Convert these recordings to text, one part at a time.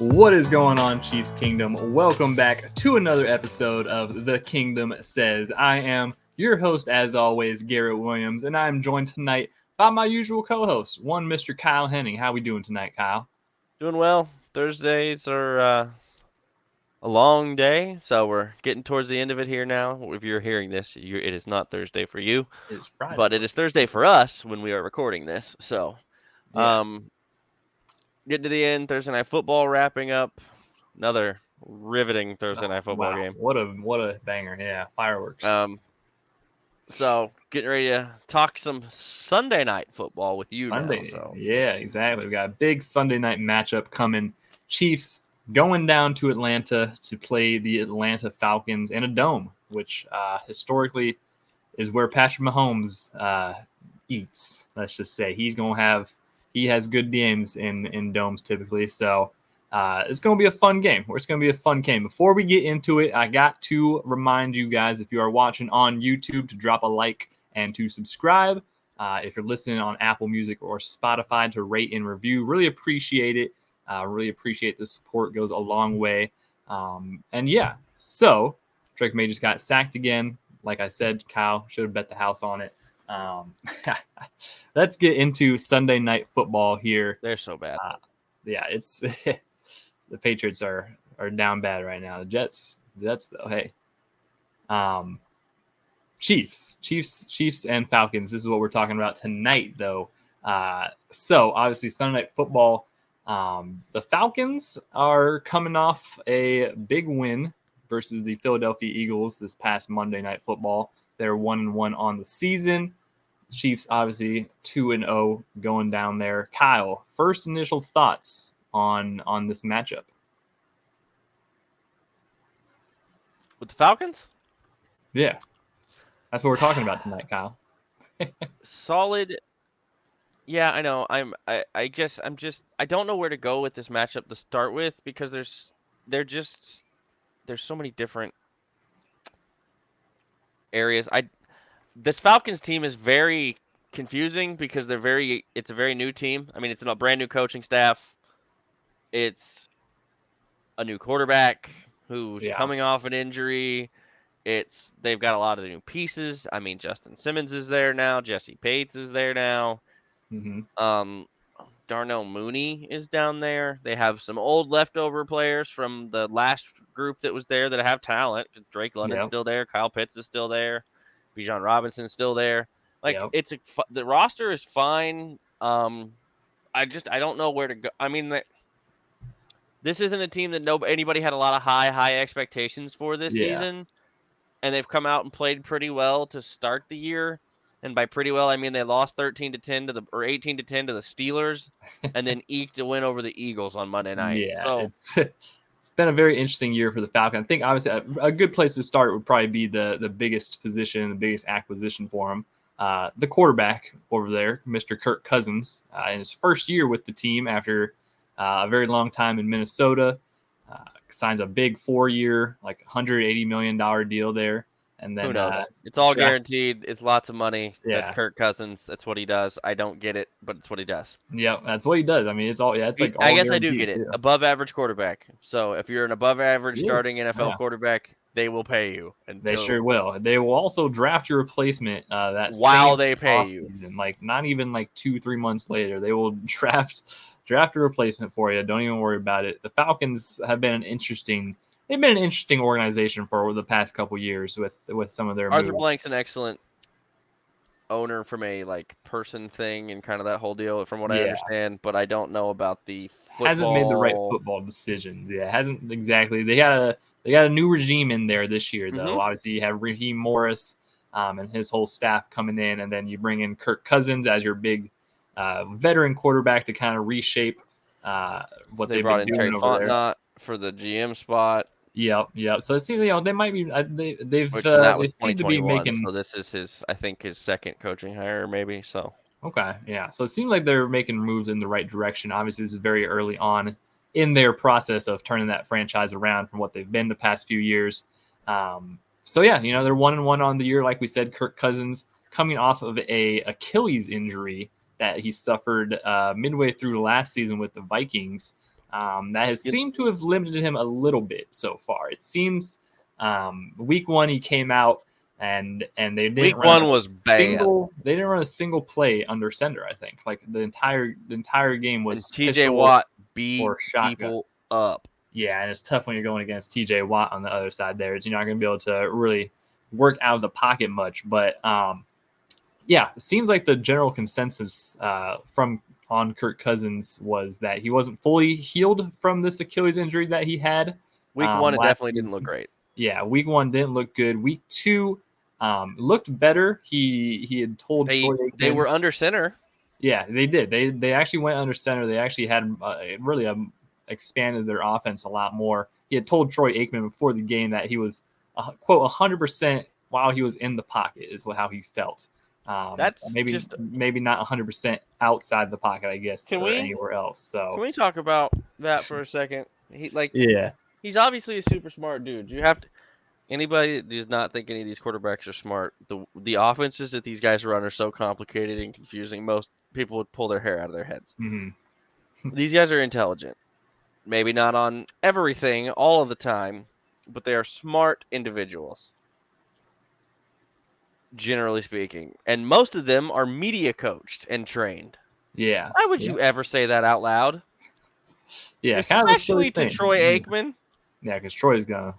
What is going on, Chiefs Kingdom? Welcome back to another episode of The Kingdom Says. I am your host, as always, Garrett Williams, and I am joined tonight by my usual co-host, one Mr. Kyle Henning. How we doing tonight, Kyle? Doing well. Thursdays are a long day, so we're getting towards the end of it here now. If you're hearing this, it is not Thursday for you, It's Friday, but it is Thursday for us when we are recording this. So, yeah. getting to the end, Thursday Night Football wrapping up. Another riveting Thursday Night Football Wow, game. what a banger! Yeah, fireworks. So getting ready to talk some Sunday Night Football with you now. So yeah, exactly. We got a big Sunday night matchup coming. Chiefs going down to Atlanta to play the Atlanta Falcons in a dome, which historically is where Patrick Mahomes eats. Let's just say he has good games in domes typically. So it's going to be a fun game. It's going to be a fun game. Before we get into it, I got to remind you guys, if you are watching on YouTube, to drop a like and to subscribe. If you're listening on Apple Music or Spotify, to rate and review. Really appreciate it. Really appreciate the support. Goes a long way. And yeah, so Drake May just got sacked again. Like I said, Kyle should have bet the house on it. Let's get into Sunday Night Football here. they're so bad. Yeah, it's the Patriots are down bad right now. The Jets though, hey. Chiefs and Falcons. This is what we're talking about tonight, though. So obviously Sunday Night Football. The Falcons are coming off a big win versus the Philadelphia Eagles this past Monday Night Football. They're 1-1 on the season. Chiefs obviously 2-0 going down there. Kyle, first initial thoughts on this matchup? With the Falcons? Yeah. That's what we're talking about tonight, Kyle. Solid. Yeah, I know. I guess I don't know where to go with this matchup to start with because there's so many different areas. This Falcons team is very confusing because it's a very new team. I mean, it's a brand new coaching staff. It's a new quarterback who's coming off an injury. They've got a lot of new pieces. I mean, Justin Simmons is there now. Jesse Bates is there now. Mm-hmm. Darnell Mooney is down there. They have some old leftover players from the last group that was there that have talent. Drake London's still there. Kyle Pitts is still there. Bijan Robinson's still there. The roster is fine. I don't know where to go. I mean, this isn't a team that anybody had a lot of high expectations for this season, and they've come out and played pretty well to start the year. And by pretty well, I mean they lost 13-10 or 18-10 to the Steelers, and then eked a win over the Eagles on Monday night. Yeah, so it's been a very interesting year for the Falcons. I think obviously a good place to start would probably be the biggest position, the biggest acquisition for him. The quarterback over there, Mr. Kirk Cousins, in his first year with the team after a very long time in Minnesota, signs a big 4-year, like $180 million deal there. And then who knows? It's all guaranteed. It's lots of money. Yeah. That's Kirk Cousins. That's what he does. I don't get it, but it's what he does. Yeah, that's what he does. I mean, it's all it's like all I guess I do get it. Too. Above average quarterback. So if you're an above average starting NFL quarterback, they will pay you. They sure will. They will also draft your replacement while they pay you. Like not even like 2-3 months later, they will draft a replacement for you. Don't even worry about it. The Falcons have been an interesting organization for the past couple years with some of their Arthur moves. Blank's an excellent owner from a person thing and kind of that whole deal from what I understand, but I don't know about the football. Hasn't made the right football decisions. Yeah, hasn't exactly. They got a new regime in there this year though. Mm-hmm. Obviously you have Raheem Morris and his whole staff coming in, and then you bring in Kirk Cousins as your big veteran quarterback to kind of reshape what they've been doing over there for the GM spot. Yep. So it seems they might be they seem to be making. So this is his second coaching hire maybe. So okay, yeah. So it seems like they're making moves in the right direction. Obviously, this is very early on in their process of turning that franchise around from what they've been the past few years. So yeah, they're 1-1 on the year, like we said. Kirk Cousins coming off of a Achilles injury that he suffered midway through last season with the Vikings. that has seemed to have limited him a little bit so far. It seems week 1 he came out and they didn't Week run 1 was bad. They didn't run a single play under center. I think like the entire game was and TJ Watt beat or shotgun. people up. Yeah, and it's tough when you're going against TJ Watt on the other side there. You're not going to be able to really work out of the pocket much. But yeah, it seems like the general consensus on Kirk Cousins was that he wasn't fully healed from this Achilles injury that he had. Week 1, it definitely didn't look great. Yeah, week 1 didn't look good. Week 2 looked better. He had told Troy Aikman, they were under center. Yeah, they did. They actually went under center. They actually had really expanded their offense a lot more. He had told Troy Aikman before the game that he was quote 100% while he was in the pocket is how he felt. That's maybe not 100% outside the pocket, I guess, anywhere else. So can we talk about that for a second? He's obviously a super smart dude. You have to. Anybody that does not think any of these quarterbacks are smart, the offenses that these guys run are so complicated and confusing. Most people would pull their hair out of their heads. Mm-hmm. These guys are intelligent. Maybe not on everything all of the time, but they are smart individuals, generally speaking. And most of them are media coached and trained. Yeah. Why would you ever say that out loud? Yeah, especially to Troy Aikman. Yeah, because Troy's gonna.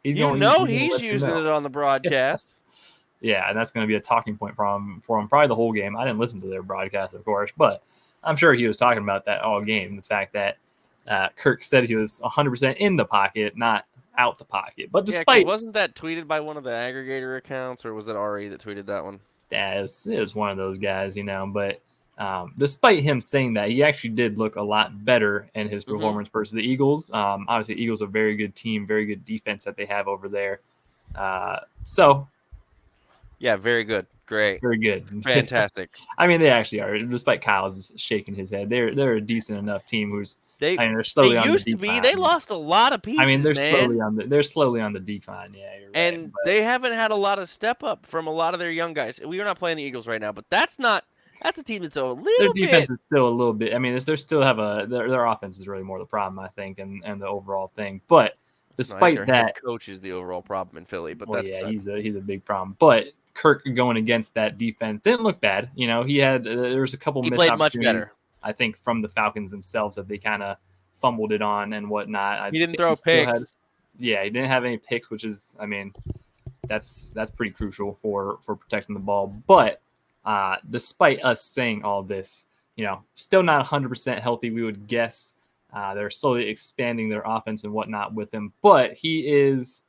He's using it on the broadcast. Yeah, and that's going to be a talking point for him probably the whole game. I didn't listen to their broadcast, of course, but I'm sure he was talking about that all game. The fact that Kirk said he was 100% in the pocket, not out the pocket. But despite wasn't that tweeted by one of the aggregator accounts, or was it Ari that tweeted that one? Yeah, it was one of those guys, But despite him saying that, he actually did look a lot better in his performance versus the Eagles. Obviously, the Eagles are a very good team, very good defense that they have over there. Yeah, very good. Great. Very good. Fantastic. I mean, they actually are. Despite Kyle's shaking his head, they're a decent enough team they're slowly on the decline. They lost a lot of pieces. I mean, they're slowly on the decline. Yeah, you're right. And they haven't had a lot of step up from a lot of their young guys. We are not playing the Eagles right now, but that's a team that's a little bit. Their defense is still a little bit. I mean, they still have their offense is really more the problem, I think, and the overall thing. But despite that, head coach is the overall problem in Philly. But he's a big problem. But Kirk going against that defense didn't look bad. He had there was a couple missed played opportunities, much better. I think, from the Falcons themselves that they kind of fumbled it on and whatnot. He didn't throw picks. He didn't have any picks, which is, I mean, that's pretty crucial for protecting the ball. But despite us saying all this, still not 100% healthy, we would guess. They're slowly expanding their offense and whatnot with him. But he is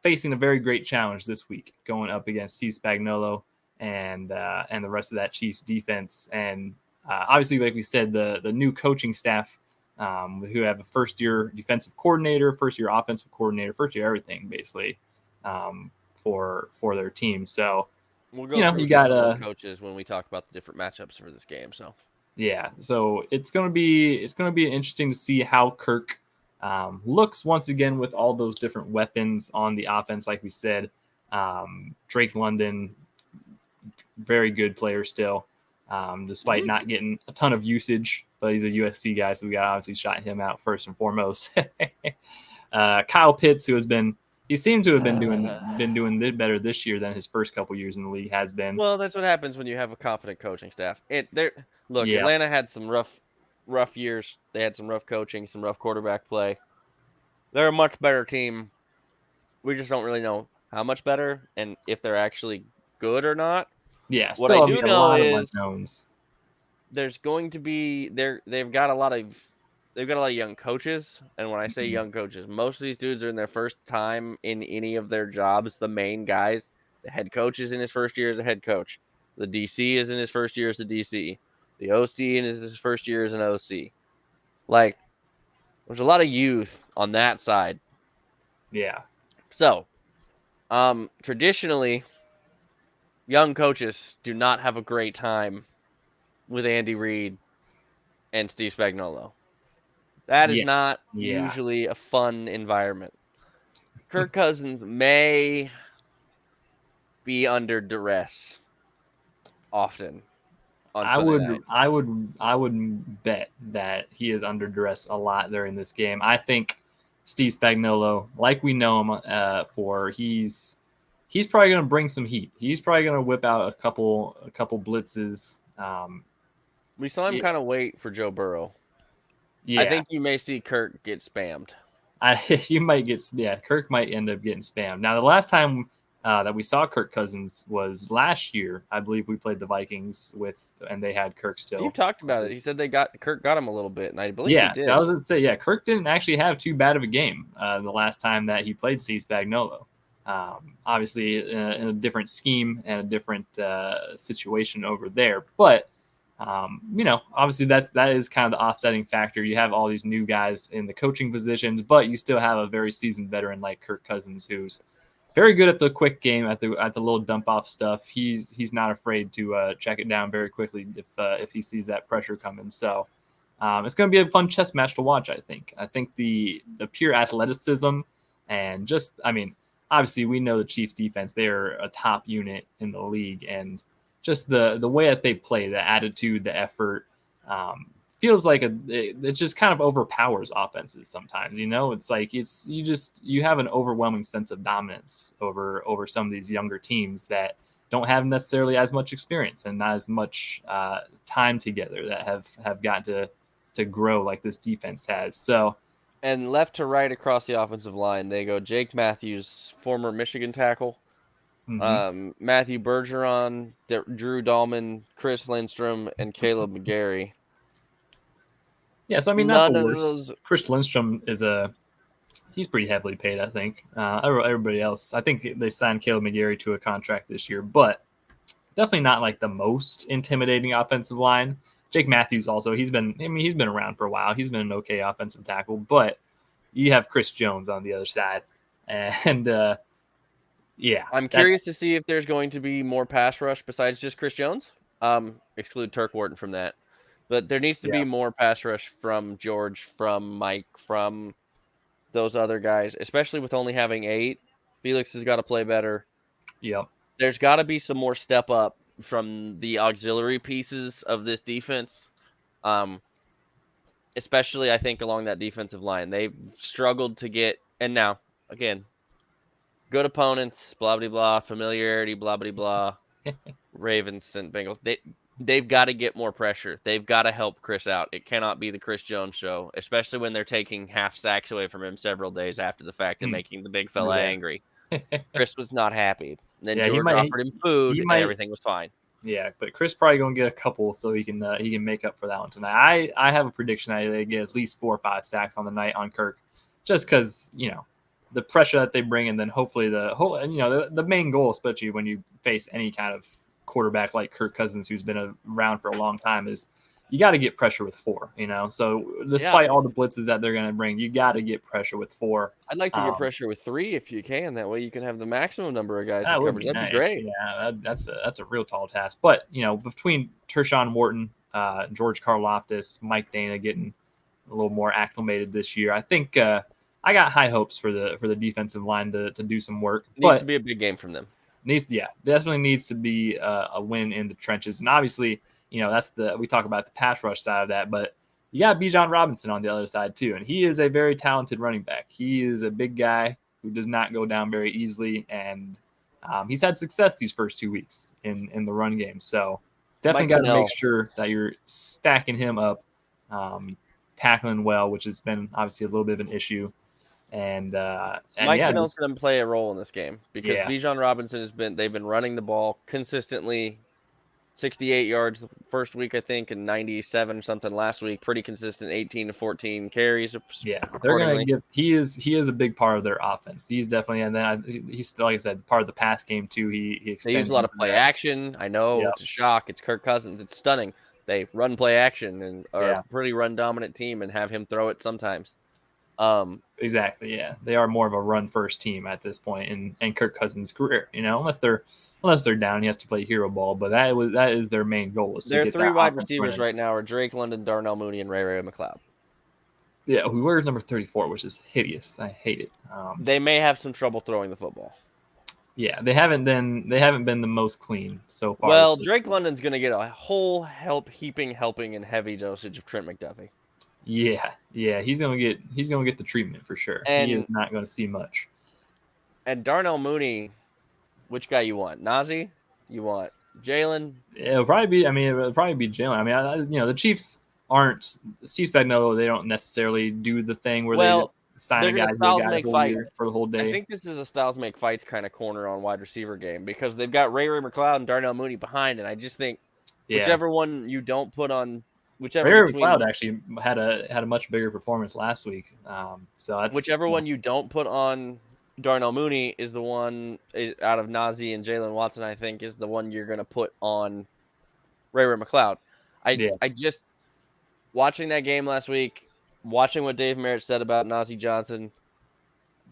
facing a very great challenge this week, going up against Steve Spagnuolo and the rest of that Chiefs defense. And obviously, like we said, the new coaching staff who have a first-year defensive coordinator, first-year offensive coordinator, first-year everything, basically, for their team. So, we'll go through you got coaches when we talk about the different matchups for this game. So, yeah, so it's gonna be interesting to see how Kirk looks once again with all those different weapons on the offense. Like we said, Drake London, very good player still, despite not getting a ton of usage, but he's a USC guy, so we got obviously shot him out first and foremost. Kyle Pitts, who he seemed to have been doing better this year than his first couple years in the league has been. Well, that's what happens when you have a confident coaching staff. Atlanta had some rough years. They had some rough coaching, some rough quarterback play. They're a much better team. We just don't really know how much better and if they're actually good or not. Yeah, what I do know is unknowns. There's going to be they've got a lot of young coaches, and when I say young coaches, most of these dudes are in their first time in any of their jobs. The main guys, the head coach is in his first year as a head coach. The DC is in his first year as a DC. The OC in his first year as an OC. Like, there's a lot of youth on that side. Yeah. So, traditionally, young coaches do not have a great time with Andy Reid and Steve Spagnuolo. That is not usually a fun environment. Kirk Cousins may be under duress often. on Sunday night. I would bet that he is under duress a lot during this game. I think Steve Spagnuolo, like we know him for, he's probably going to bring some heat. He's probably going to whip out a couple blitzes. We saw him kind of wait for Joe Burrow. Yeah, I think you may see Kirk get spammed. Kirk might end up getting spammed. Now, the last time that we saw Kirk Cousins was last year. I believe we played the Vikings and they had Kirk still. Steve talked about it. He said Kirk got him a little bit, and I believe he did. I was going to say, Kirk didn't actually have too bad of a game the last time that he played Steve Spagnuolo. Obviously, in a different scheme and a different situation over there, but obviously that is kind of the offsetting factor. You have all these new guys in the coaching positions, but you still have a very seasoned veteran like Kirk Cousins, who's very good at the quick game, at the little dump off stuff. He's not afraid to check it down very quickly if he sees that pressure coming. So it's going to be a fun chess match to watch. I think the pure athleticism and obviously we know the Chiefs defense, they're a top unit in the league, and just the way that they play, the attitude, the effort, feels like it just kind of overpowers offenses sometimes. It's like you have an overwhelming sense of dominance over some of these younger teams that don't have necessarily as much experience and not as much time together, that have got to grow like this defense has. So. And left to right across the offensive line, they go Jake Matthews, former Michigan tackle. Mm-hmm. Matthew Bergeron, Drew Dahlman, Chris Lindstrom, and Caleb McGarry. Yeah, so not the worst. Chris Lindstrom he's pretty heavily paid, I think. Everybody else, I think they signed Caleb McGarry to a contract this year, but definitely not like the most intimidating offensive line. Jake Matthews also, he's been around for a while. He's been an okay offensive tackle, but you have Chris Jones on the other side, and I'm curious to see if there's going to be more pass rush besides just Chris Jones. Exclude Turk Wharton from that. But there needs to be more pass rush from George, from Mike, from those other guys, especially with only having 8. Felix has got to play better. Yep. There's got to be some more step up from the auxiliary pieces of this defense. Especially, I think, along that defensive line. They've struggled to get, and now, again, good opponents, blah, blah, blah, familiarity, blah, blah, blah. Ravens and Bengals. They've got to get more pressure. They've got to help Chris out. It cannot be the Chris Jones show, especially when they're taking half sacks away from him several days after the fact and making the big fella angry. Chris was not happy. Then George offered him food, and everything was fine. Yeah, but Chris probably going to get a couple so he can make up for that one tonight. I have a prediction that they get at least 4 or 5 sacks on the night on Kirk, just because, the pressure that they bring, and then hopefully the main goal, especially when you face any kind of quarterback like Kirk Cousins, who's been around for a long time, is you got to get pressure with 4, so despite all the blitzes that they're going to bring, you got to get pressure with 4. I'd like to get pressure with 3 if you can. That way you can have the maximum number of guys that covers. That'd be great. Yeah, that's a real tall task. But between Tershawn Wharton, George Karlaftis, Mike Dana getting a little more acclimated this year, I think I got high hopes for the defensive line to do some work. Needs to be a big game from them. Definitely needs to be a win in the trenches. And obviously, we talk about the pass rush side of that, but you got Bijan Robinson on the other side too. And he is a very talented running back. He is a big guy who does not go down very easily. And he's had success these first 2 weeks in the run game. So definitely got to make sure that you're stacking him up, tackling well, which has been obviously a little bit of an issue. And Mike Pennell's going to play a role in this game because Bijan Robinson they've been running the ball consistently, 68 yards the first week, I think, and 97 or something last week. Pretty consistent, 18 to 14 carries. Yeah, they're going to give. He is a big part of their offense. He's definitely, and then he's still, like I said, part of the pass game too. He extends. They use a lot of play action. I know it's a shock. It's Kirk Cousins. It's stunning. They run play action and are a pretty run dominant team and have him throw it sometimes. Exactly. Yeah, they are more of a run first team at this point in Kirk Cousins' career. Unless they're down, he has to play hero ball. But that is their main goal. Their 3 wide receivers right now are Drake London, Darnell Mooney, and Ray McLeod. Yeah, we wear number 34, which is hideous. I hate it. They may have some trouble throwing the football. Yeah, they haven't been the most clean so far. Well, Drake London's going to get a whole helping, and heavy dosage of Trent McDuffie. Yeah, he's gonna get the treatment for sure. He is not gonna see much. And Darnell Mooney, which guy you want? Najee? You want Jalen? It'll probably be. I mean, it'll probably be Jalen. I mean, the Chiefs aren't. Chiefs back no, they don't necessarily do the thing where they sign a guy for the whole day. I think this is a styles make fights kind of corner on wide receiver game because they've got Ray McCloud and Darnell Mooney behind, and I just think whichever one you don't put on, Ray McCloud actually had a much bigger performance last week. So that's whichever one you don't put on Darnell Mooney is the one out of Najee and Jalen Watson. I think is the one you're going to put on Ray McCloud. I just watching that game last week, watching what Dave Merritt said about Najee Johnson.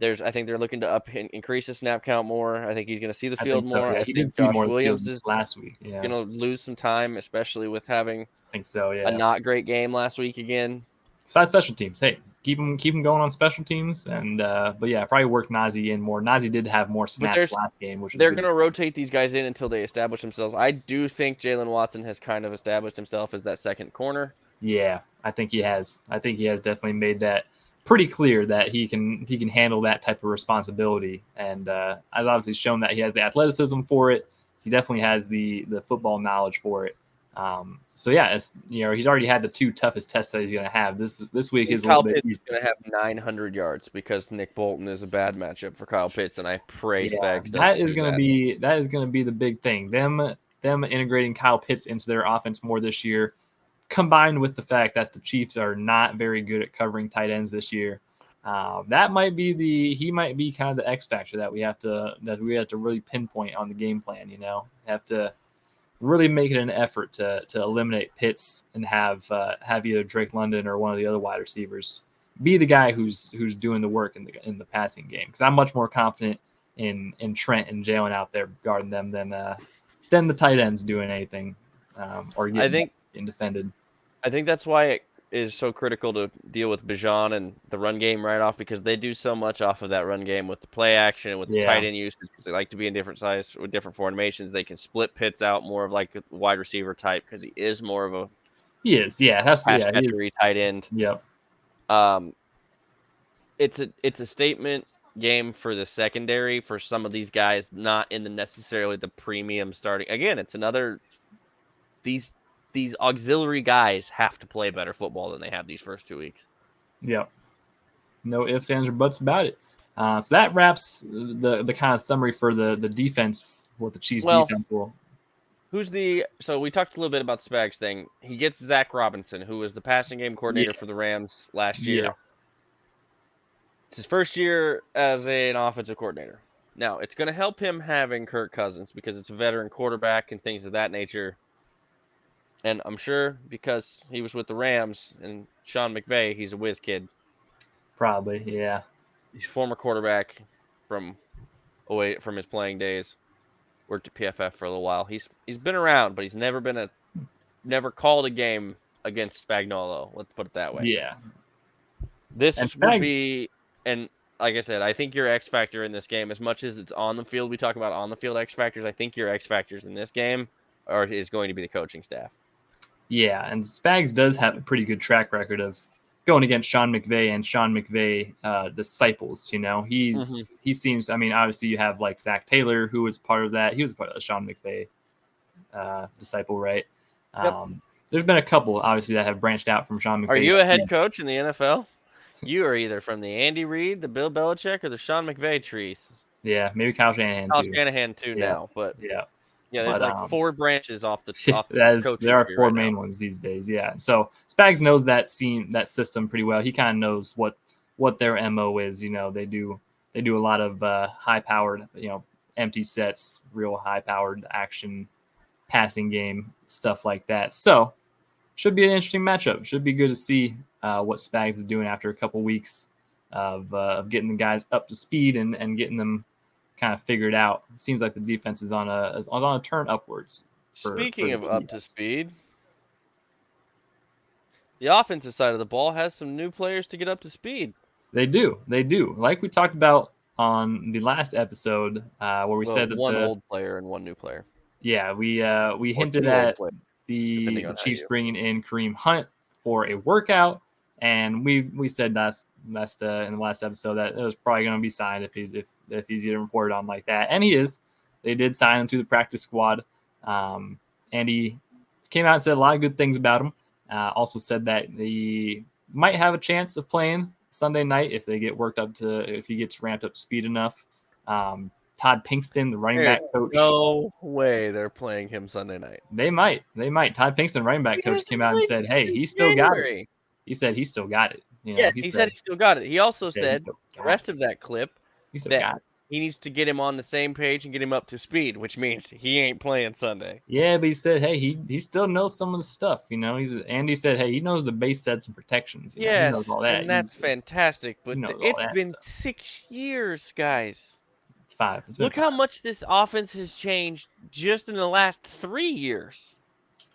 I think they're looking to increase the snap count more. I think he's going to see the field more. I think Josh Williams is last week. Going to lose some time, especially with having a not great game last week again. It's 5 special teams. Hey, keep them going on special teams, and but yeah, probably work Najee in more. Najee did have more snaps last game, which they're going to rotate these guys in until they establish themselves. I do think Jalen Watson has kind of established himself as that second corner. Yeah, I think he has. I think he has definitely made that pretty clear that he can handle that type of responsibility, and I've obviously shown that he has the athleticism for it. He definitely has the football knowledge for it. So yeah, he's already had the 2 toughest tests that he's going to have. This week is a little bit. He's going to have 900 yards because Nick Bolton is a bad matchup for Kyle Pitts, and I pray Spags. That is going to be the big thing. Them integrating Kyle Pitts into their offense more this year, combined with the fact that the Chiefs are not very good at covering tight ends this year. That might be he might be kind of the X factor that we have to really pinpoint on the game plan. Have to really make it an effort to eliminate Pitts and have either Drake London or one of the other wide receivers be the guy who's doing the work in the passing game. Because I'm much more confident in Trent and Jalen out there guarding them than the tight ends doing anything or getting defended. I think that's why it is so critical to deal with Bijan and the run game right off, because they do so much off of that run game with the play action and with the tight end usage. They like to be in different size with different formations. They can split Pitts out more of like a wide receiver type because he is more of a pass catchery tight end. Yep. It's a statement game for the secondary for some of these guys, not in the necessarily the premium starting. Again, it's another these auxiliary guys have to play better football than they have these first 2 weeks. Yep. No ifs, ands, or buts about it. So that wraps the kind of summary for the defense, what the Chiefs defense will. So we talked a little bit about Spags thing. He gets Zach Robinson, who was the passing game coordinator for the Rams last year. Yeah. It's his first year as an offensive coordinator. Now, it's going to help him having Kirk Cousins because it's a veteran quarterback and things of that nature. And I'm sure because he was with the Rams and Sean McVay, he's a whiz kid. Probably, yeah. He's a former quarterback from his playing days. Worked at PFF for a little while. He's been around, but he's never called a game against Spagnuolo. Let's put it that way. Yeah. This would be, and like I said, I think your X factor in this game, as much as it's on the field, we talk about on the field X factors. I think your X factors in this game is going to be the coaching staff. Yeah, and Spags does have a pretty good track record of going against Sean McVay and Sean McVay disciples. He seems. I mean, obviously you have like Zach Taylor, who was part of that. He was part of the Sean McVay disciple, right? Yep. There's been a couple, obviously, that have branched out from Sean McVay. Are you a head coach in the NFL? You are either from the Andy Reid, the Bill Belichick, or the Sean McVay trees. Yeah, maybe Kyle Shanahan too. Now, but yeah. Yeah, there's like 4 branches off the there are 4 main ones these days. Yeah, so Spags knows that system pretty well. He kind of knows what their MO is. They do a lot of high powered, empty sets, real high powered action, passing game stuff like that. So should be an interesting matchup. Should be good to see what Spags is doing after a couple weeks of getting the guys up to speed and getting them kind of figured out. It seems like the defense is on a turn upwards. Speaking of up to speed, the offensive side of the ball has some new players to get up to speed. They do. Like we talked about on the last episode where we said that one old player and one new player. Yeah, we hinted two old at players, the Chiefs bringing in Kareem Hunt for a workout, and we said last in the last episode that it was probably going to be signed if he's getting reported on like that, and he is. They did sign him to the practice squad, and he came out and said a lot of good things about him. Also said that he might have a chance of playing Sunday night if he gets ramped up to speed enough. Todd Pinkston, the running back coach. No way they're playing him Sunday night. They might. Todd Pinkston, running back coach, came out and said, "Hey, he still got it." He said he still got it. Yes, he said he still got it. He also said the rest of that clip that he needs to get him on the same page and get him up to speed, which means he ain't playing Sunday. Yeah, but he said, hey, he still knows some of the stuff, Andy said, hey, he knows the base sets and protections. He knows all that. And that's fantastic. But it's been 6 years, guys. 5. Look how much this offense has changed just in the last 3 years.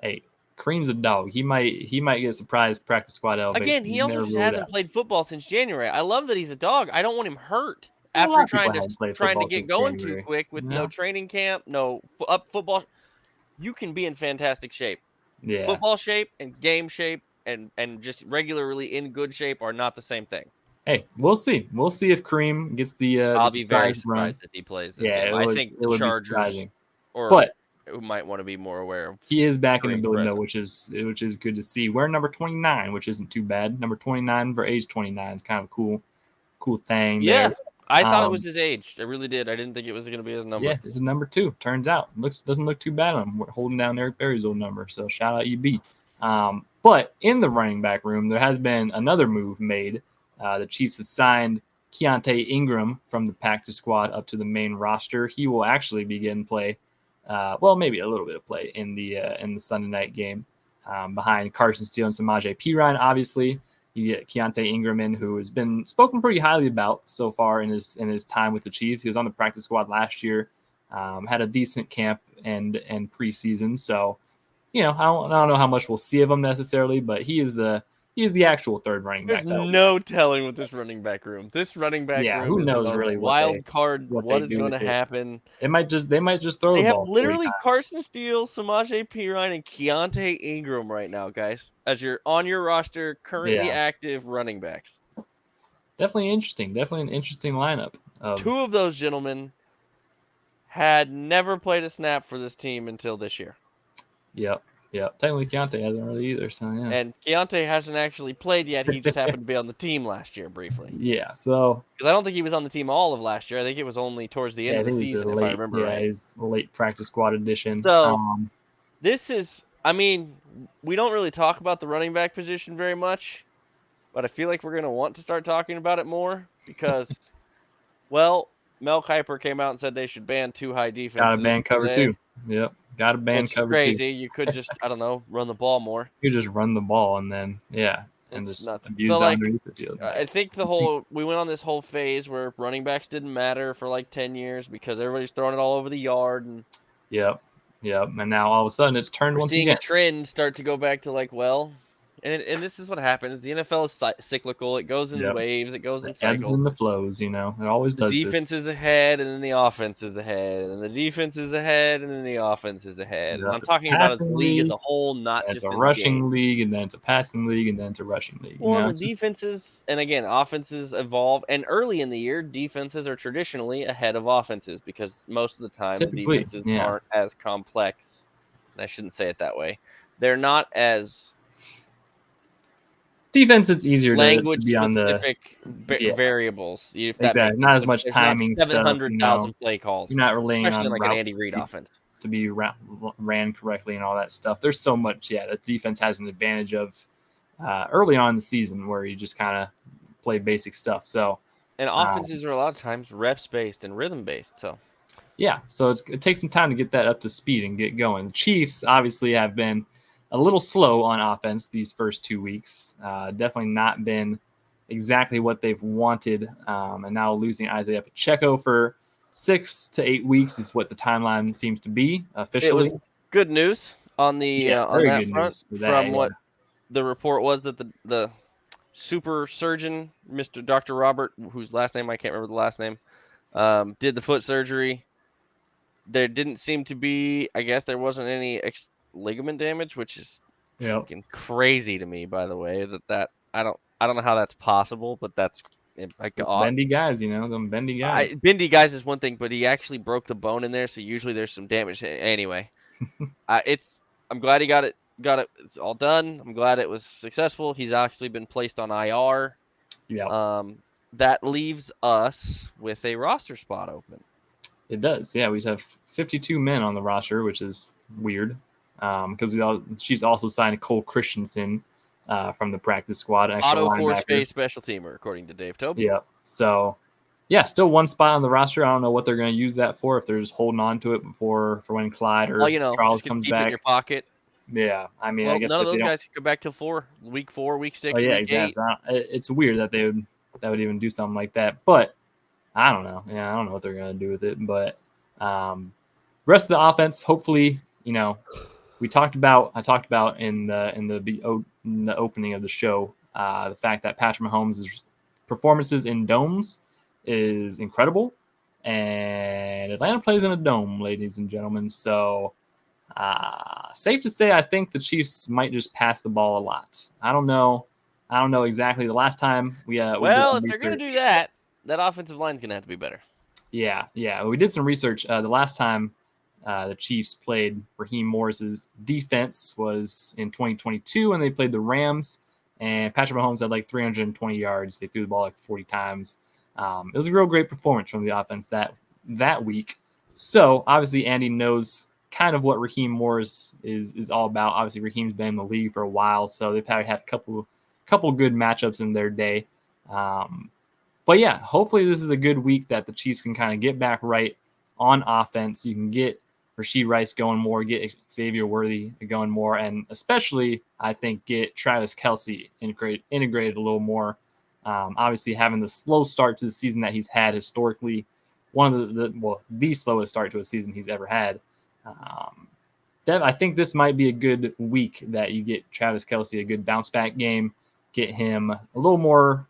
Hey, Kareem's a dog. He might get a surprise practice squad elevation. Again, he also just hasn't played football since January. I love that he's a dog. I don't want him hurt after trying to get going too quick with no training camp, no football. You can be in fantastic shape. Yeah. Football shape and game shape and just regularly in good shape are not the same thing. Hey, we'll see. We'll see if Kareem gets the. I'll be very surprised if he plays this game. I think the Chargers who might want to be more aware of. He is back in the building though, which is good to see. We're number 29, which isn't too bad. Number 29 for age 29 is kind of a cool thing. Yeah, there. I thought it was his age. I really did. I didn't think it was going to be his number. Yeah, this is number 2. Turns out, doesn't look too bad on him. We're holding down Eric Berry's old number, so shout out EB. But in the running back room, there has been another move made. The Chiefs have signed Keontae Ingram from the practice squad up to the main roster. He will actually begin play, maybe a little bit of play in the Sunday night game behind Carson Steele and Samaje Perine. Obviously, you get Keontae Ingram in, who has been spoken pretty highly about so far in his time with the Chiefs. He was on the practice squad last year, had a decent camp and preseason. So, I don't know how much we'll see of him necessarily, but he is the actual third running back. There's no telling with this running back room. This running back room who knows really wild card. What is going to happen? They might just throw the ball. They have literally Carson Steele, Samaje Perine, and Keontae Ingram right now, guys, as you're on your roster, currently active running backs. Definitely interesting. Definitely an interesting lineup. 2 of those gentlemen had never played a snap for this team until this year. Yep. Yeah, technically Keontae hasn't really either. So yeah. And Keontae hasn't actually played yet. He just happened to be on the team last year briefly. Yeah, so because I don't think he was on the team all of last year. I think it was only towards the end of the season, if I remember right. Yeah, he's a late practice squad addition. So this is, we don't really talk about the running back position very much, but I feel like we're going to want to start talking about it more because, Mel Kiper came out and said they should ban 2 high defenses. Got to ban cover 2. Yep. Got to ban cover 2. Crazy. You could just, run the ball more. You just run the ball and then, and it's just nuts. abuse underneath the field. I think we went on this whole phase where running backs didn't matter for like 10 years because everybody's throwing it all over the yard. And Yep. And now all of a sudden it's turned once again. We're seeing a trend start to go back to and this is what happens. The NFL is cyclical. It goes in waves. It goes in cycles. Ebbs and the flows, it always does. The defense is ahead, and then the offense is ahead, and then the defense is ahead, and then the offense is ahead. And I'm talking about the league as a whole, not just a rushing league, and then it's a passing league, and then it's a rushing league. Well, the defenses, and again, offenses evolve. And early in the year, defenses are traditionally ahead of offenses because most of the time the defenses aren't as complex. And I shouldn't say it that way. They're not as defense. It's easier language to be on the specific variables. Exactly. Not as much timing. 700,000 play calls. You're not relying especially on like an Andy Reid offense to be ran correctly and all that stuff. There's so much. That defense has an advantage of early on in the season where you just kind of play basic stuff. So and offenses are a lot of times reps based and rhythm based. So so it takes some time to get that up to speed and get going. The Chiefs obviously have been a little slow on offense these first 2 weeks. Definitely not been exactly what they've wanted. And now losing Isaiah Pacheco for 6 to 8 weeks is what the timeline seems to be officially. It was good news on the on that front from what the report was that the super surgeon, Dr. Robert, whose last name I can't remember the last name, Did the foot surgery. There didn't seem to be, I guess there wasn't any ligament damage, which is fucking crazy to me, by the way, that I don't know how that's possible, but that's like bendy guys, them bendy guys. Bendy guys is one thing, but he actually broke the bone in there, so usually there's some damage. Anyway, I'm glad he got it. It's all done. I'm glad it was successful. He's actually been placed on IR. Yeah. That leaves us with a roster spot open. It does. Yeah, we have 52 men on the roster, which is weird. Because she's also signed Cole Christensen from the practice squad. Auto force phase special teamer, according to Dave Tobin. Yeah. So, yeah, still one spot on the roster. I don't know what they're going to use that for. If they're just holding on to it for when Clyde or Charles comes keep back. It in your pocket. Yeah, I mean, I guess none of those guys can come back till week 4, week 6. Oh yeah, week exactly. 8. It's weird that they would even do something like that, but I don't know. Yeah, I don't know what they're gonna do with it. But rest of the offense, hopefully, I talked about in the opening of the show the fact that Patrick Mahomes' performances in domes is incredible, and Atlanta plays in a dome, ladies and gentlemen. So. Safe to say, I think the Chiefs might just pass the ball a lot. I don't know exactly. The last time we did some if they're going to do that, that offensive line's going to have to be better. Yeah. We did some research. The last time the Chiefs played Raheem Morris's defense was in 2022, and they played the Rams. And Patrick Mahomes had like 320 yards. They threw the ball like 40 times. It was a real great performance from the offense that week. So obviously, Andy knows kind of what Raheem Morris is all about. Obviously, Raheem's been in the league for a while, so they've had a couple good matchups in their day. But yeah, hopefully this is a good week that the Chiefs can kind of get back right on offense. You can get Rashee Rice going more, get Xavier Worthy going more, and especially I think get Travis Kelce integrated a little more. Obviously, having the slow start to the season that he's had historically, one of the slowest start to a season he's ever had. I think this might be a good week that you get Travis Kelce a good bounce back game, get him a little more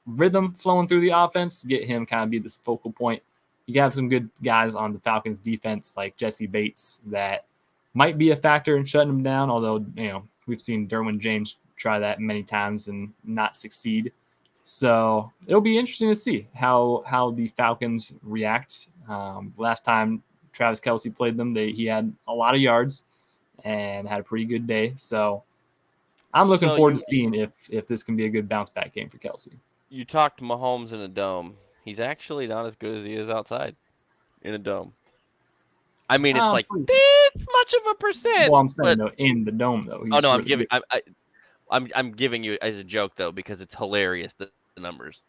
rhythm flowing through the offense, get him kind of be this focal point. You have some good guys on the Falcons defense like Jesse Bates that might be a factor in shutting him down, although we've seen Derwin James try that many times and not succeed. So it'll be interesting to see how the Falcons react. Last time Travis Kelce played them, he had a lot of yards and had a pretty good day. So I'm looking forward to seeing if this can be a good bounce back game for Kelce. You talked Mahomes in a dome. He's actually not as good as he is outside in a dome. I mean, it's like this much of a percent. Well, I'm saying though, in the dome though. I'm giving you as a joke though because it's hilarious the numbers.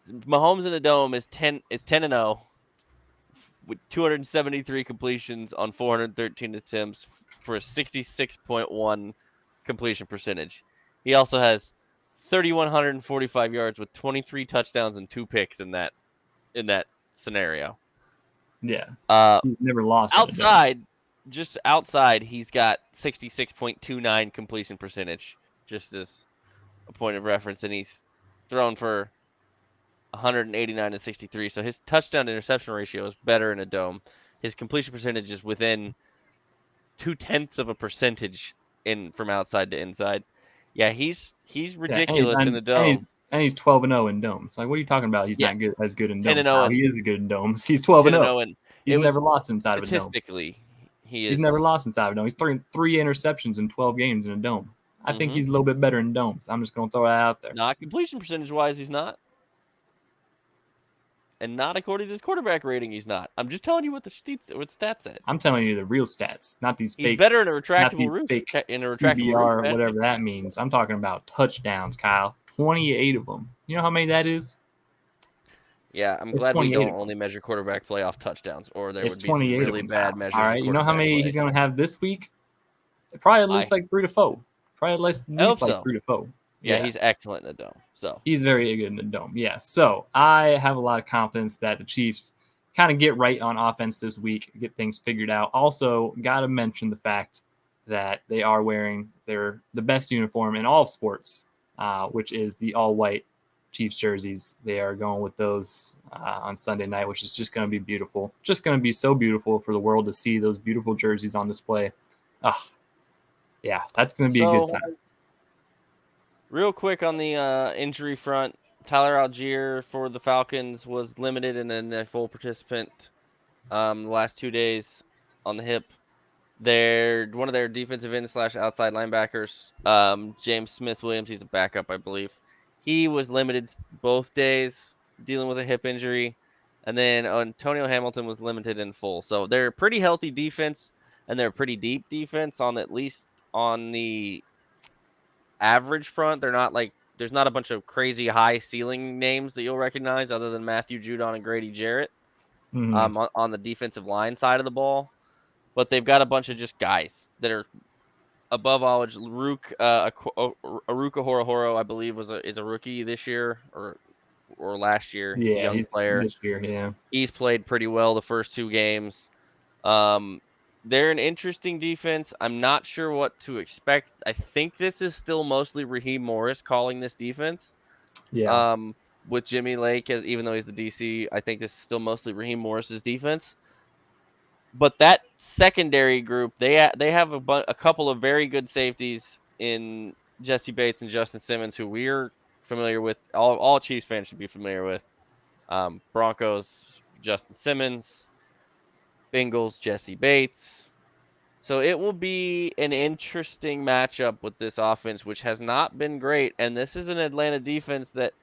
Mahomes in a dome is 10-0 with 273 completions on 413 attempts for a 66.1 completion percentage. He also has 3,145 yards with 23 touchdowns and 2 picks in that scenario. Yeah. He's never lost. Just outside, he's got 66.29 completion percentage, just as a point of reference, and he's thrown for 189 and 63. So his touchdown to interception ratio is better in a dome. His completion percentage is within 0.2% from outside to inside. Yeah, he's ridiculous in the dome. And he's 12-0 in domes. Like, what are you talking about? He's not as good in domes. He is good in domes. He's 12-0. He's never lost inside of a dome. Statistically, he's never lost inside of a dome. He's throwing 3 interceptions in 12 games in a dome. I think he's a little bit better in domes. I'm just going to throw that out there. Not completion percentage-wise, he's not. And not according to his quarterback rating, he's not. I'm just telling you what stats said. I'm telling you the real stats, not these fake. He's better in a retractable roof. In a retractable PBR, roof, whatever that means. I'm talking about touchdowns, Kyle. 28 of them. You know how many that is? Yeah, I'm glad we don't only measure quarterback play off touchdowns, or there would be some really bad measures. All right, you know how many he's going to have this week? Probably at least like 3 to 4. Probably at least like 3 to 4. Yeah, he's excellent in the dome. So he's very good in the dome. Yeah. So I have a lot of confidence that the Chiefs kind of get right on offense this week, get things figured out. Also, got to mention the fact that they are wearing the best uniform in all of sports, which is the all white Chiefs jerseys. They are going with those on Sunday night, which is just going to be beautiful. Just going to be so beautiful for the world to see those beautiful jerseys on display. Yeah, that's going to be a good time. Real quick on the injury front, Tyler Algier for the Falcons was limited and then a full participant the last 2 days on the hip. One of their defensive end / outside linebackers, James Smith-Williams, he's a backup, I believe. He was limited both days dealing with a hip injury. And then Antonio Hamilton was limited in full. So they're a pretty healthy defense, and they're a pretty deep defense at least on the average front. There's not a bunch of crazy high ceiling names that you'll recognize other than Matthew Judon and Grady Jarrett on the defensive line side of the ball. But they've got a bunch of just guys that are above average. Aruka Horahoro, I believe, is a rookie this year or last year. He's a young player. This year, yeah. He's played pretty well the first 2 games. They're an interesting defense. I'm not sure what to expect. I think this is still mostly Raheem Morris calling this defense. Yeah. With Jimmy Lake, even though he's the DC, I think this is still mostly Raheem Morris's defense. But that secondary group, they have a couple of very good safeties in Jesse Bates and Justin Simmons, who we're familiar with. All Chiefs fans should be familiar with. Broncos, Justin Simmons. Bengals, Jesse Bates. So it will be an interesting matchup with this offense, which has not been great. And this is an Atlanta defense that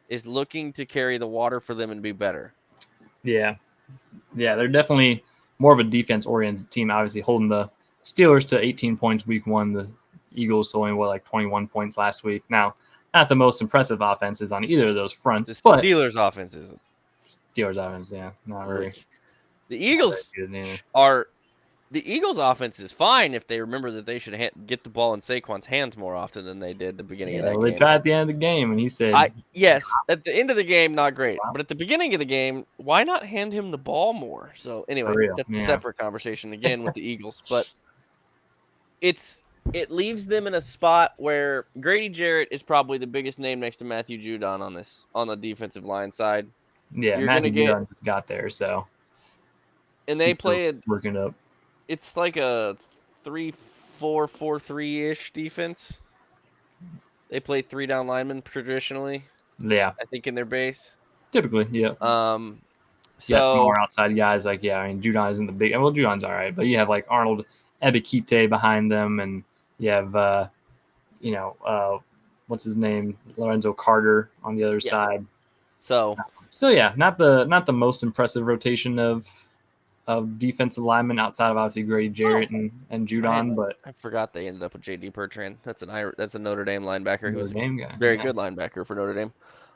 is looking to carry the water for them and be better. Yeah. Yeah, they're definitely more of a defense-oriented team, obviously holding the Steelers to 18 points week 1, the Eagles to only, 21 points last week. Now, not the most impressive offenses on either of those fronts. The Steelers offense isn't. Steelers offense, yeah, not really. The Eagles the Eagles offense is fine if they remember that they should get the ball in Saquon's hands more often than they did at the beginning of that game. They tried at the end of the game, and he said... Yes, at the end of the game, not great. Wow. But at the beginning of the game, why not hand him the ball more? So anyway, that's a separate conversation again with the Eagles. But it leaves them in a spot where Grady Jarrett is probably the biggest name next to Matthew Judon on the defensive line side. Yeah, Matthew Judon just got there, so... And they play it working up. It's like a 3-4-4-3-ish defense. They play 3 down linemen traditionally. Yeah, I think in their base. Typically, yeah. Smaller outside guys Judon isn't the big. Well, Judon's all right, but you have Arnold Ebikite behind them, and you have what's his name, Lorenzo Carter on the other side. So yeah, not the most impressive rotation of defensive linemen outside of obviously Grady Jarrett and Judon, but I forgot they ended up with J.D. Bertrand. That's a Notre Dame linebacker. Who's a very good linebacker for Notre Dame.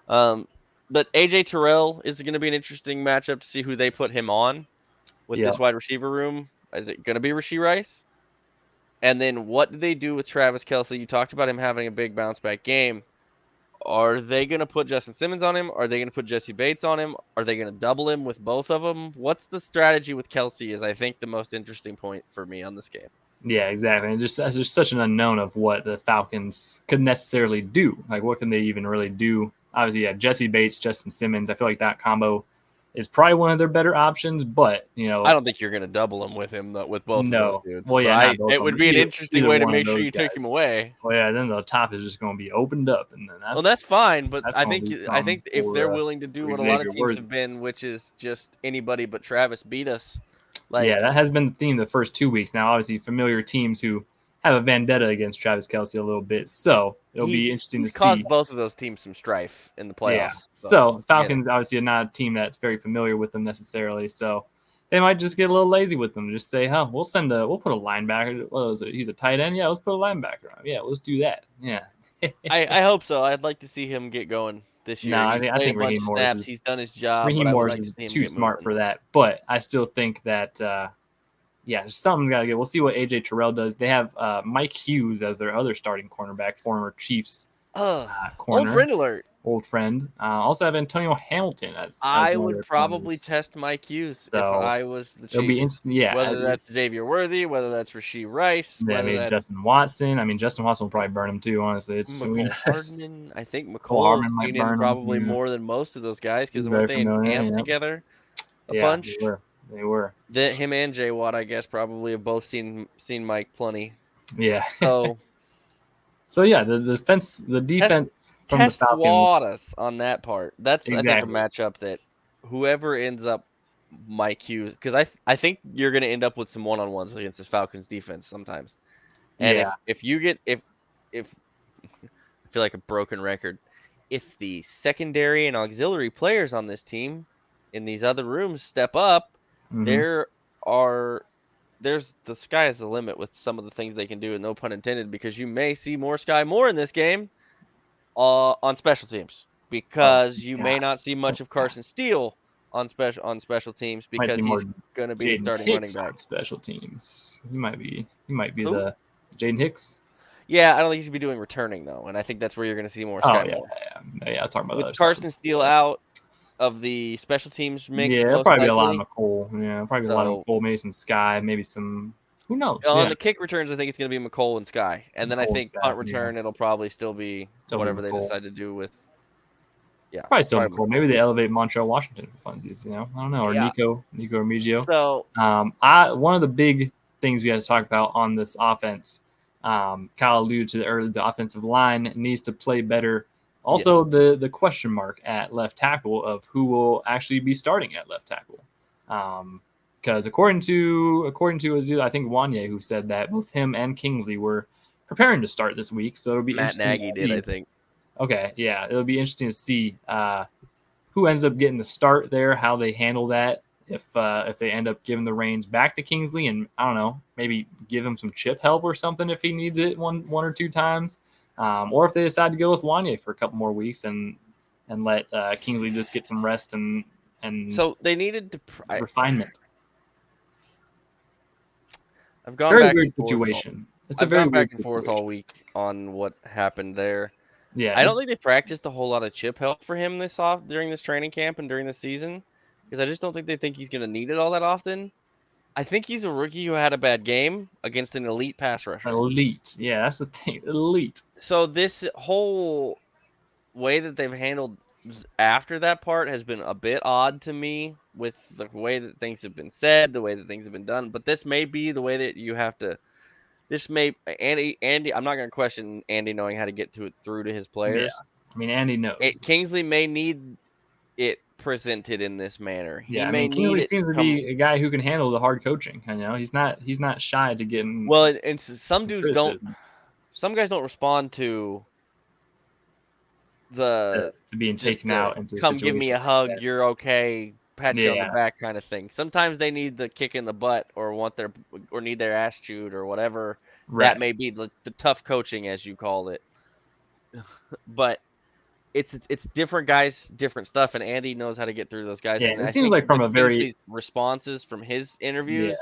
But AJ Terrell is going to be an interesting matchup to see who they put him on with this wide receiver room. Is it going to be Rashee Rice? And then what do they do with Travis Kelce? You talked about him having a big bounce back game. Are they going to put Justin Simmons on him? Are they going to put Jesse Bates on him? Are they going to double him with both of them? What's the strategy with Kelce is, I think, the most interesting point for me on this game. Yeah, exactly. And there's just such an unknown of what the Falcons could necessarily do. What can they even really do? Obviously, Jesse Bates, Justin Simmons. I feel like that combo is probably one of their better options, but I don't think you're going to double him with both of those dudes. Well, yeah, it would be an interesting way to make sure you took him away. Well, yeah, then the top is just going to be opened up, and then that's fine. But I think if they're willing to do what a lot of teams have been, which is just anybody but Travis beat us. That has been the theme the first 2 weeks. Now, obviously, familiar teams who have a vendetta against Travis Kelce a little bit, so it'll be interesting to see. He's caused both of those teams some strife in the playoffs. Yeah. So Falcons obviously are not a team that's very familiar with them necessarily, so they might just get a little lazy with them. Just say, we'll put a linebacker. What is it? He's a tight end. Yeah, let's put a linebacker on. Yeah, let's do that. Yeah. I hope so. I'd like to see him get going this year. No, I think Raheem Morris he's done his job. Raheem Morris is too smart for that, but I still think that. Something's got to get. We'll see what AJ Terrell does. They have Mike Hughes as their other starting cornerback, former Chiefs corner. Old friend alert. old friend. Also have Antonio Hamilton as I one of would their probably corners. test my cues if So I was the it'll be Chiefs. interesting. Yeah, Whether that's Xavier Worthy, whether that's Rasheed Rice, yeah, whether maybe that's Justin Watson. I mean, Justin Watson will probably burn him too. Honestly, McCole Hardman. I think Cole McCole has Hardman might seen him burn him. probably Yeah, more than most of those guys he's because weren't very they in familiar. camp Yeah, together a yeah, they bunch? were. They were. Him and Jay Watt, I guess, probably have both seen Mike plenty. Yeah. So So yeah, the defense from the test Falcons. Wattis on that part. That's I think a Exactly. matchup that whoever ends up Mike Hughes, because I think you're going to end up with some one-on-ones against this Falcons defense sometimes. And Yeah. if you get if I feel like a broken record, if the secondary and auxiliary players on this team in these other rooms step up, Mm-hmm. there are there's the sky is the limit with some of the things they can do, and no pun intended, because you may see more Sky Moore in this game on special teams, Oh because you may God. not see much of God. Carson Steele on special teams Might see because more he's going to be the Jaden starting running Hicks on back. special teams. He might be Who? the Jaden Hicks. Yeah, I don't think he's going to be doing returning though, and I think that's where you're going to see more Oh Sky yeah, Moore. yeah. I was talking about the With other side. Carson Steele out of the special teams mix, Yeah, it'll most probably be a lot likely. of McCole. Yeah, probably a lot of McCole. Maybe some Sky. Maybe some. Who knows? On Yeah, the kick returns, I think it's going to be McCole and Sky, and then I McCole and think Sky. punt Yeah, return, it'll probably still be still be whatever they McCole. decide to do with. Yeah, Probably still probably McCole. Maybe they elevate Montreal Washington for funsies. I don't know. Or Yeah. Nico Remigio. So One of the big things we have to talk about on this offense. Kyle alluded to the offensive line needs to play better. Also, yes. the question mark at left tackle of who will actually be starting at left tackle. Because according to Azul, I think Wanye, who said that both him and Kingsley were preparing to start this week, so it'll be Matt interesting Nagy to did, see. I think. Okay, yeah, it'll be interesting to see who ends up getting the start there, how they handle that. If they end up giving the reins back to Kingsley, and I don't know, maybe give him some chip help or something if he needs it one or two times, or if they decide to go with Wanye for a couple more weeks and let Kingsley just get some rest and So they needed to refinement. I've gone Very back weird and forth. situation. It's a I've very gone back weird and forth all situation. week on what happened there. Yeah, I don't think they practiced a whole lot of chip help for him during this training camp and during the season, because I just don't think they think he's going to need it all that often. I think he's a rookie who had a bad game against an elite pass rusher. elite. Yeah, that's the thing. Elite. So this whole way that they've handled after that part has been a bit odd to me, with the way that things have been said, the way that things have been done. But this may be the way that you have to. This may Andy. I'm not going to question Andy knowing how to get through to his players. Yeah, I mean Andy knows. Kingsley may need it presented in this manner. He may need Kingsley it seems to be a guy who can handle the hard coaching. He's not shy to get in. Well, and some dudes don't. Criticism. Some guys don't respond to to being taken out into come give me a hug, like you're okay, pat you on the Yeah. back kind of thing. Sometimes they need the kick in the butt or need their ass chewed or whatever. Right. That may be the tough coaching, as you call it. But it's different guys, different stuff, and Andy knows how to get through those guys. Yeah, and it I seems think like from with a very Kingsley's responses from his interviews,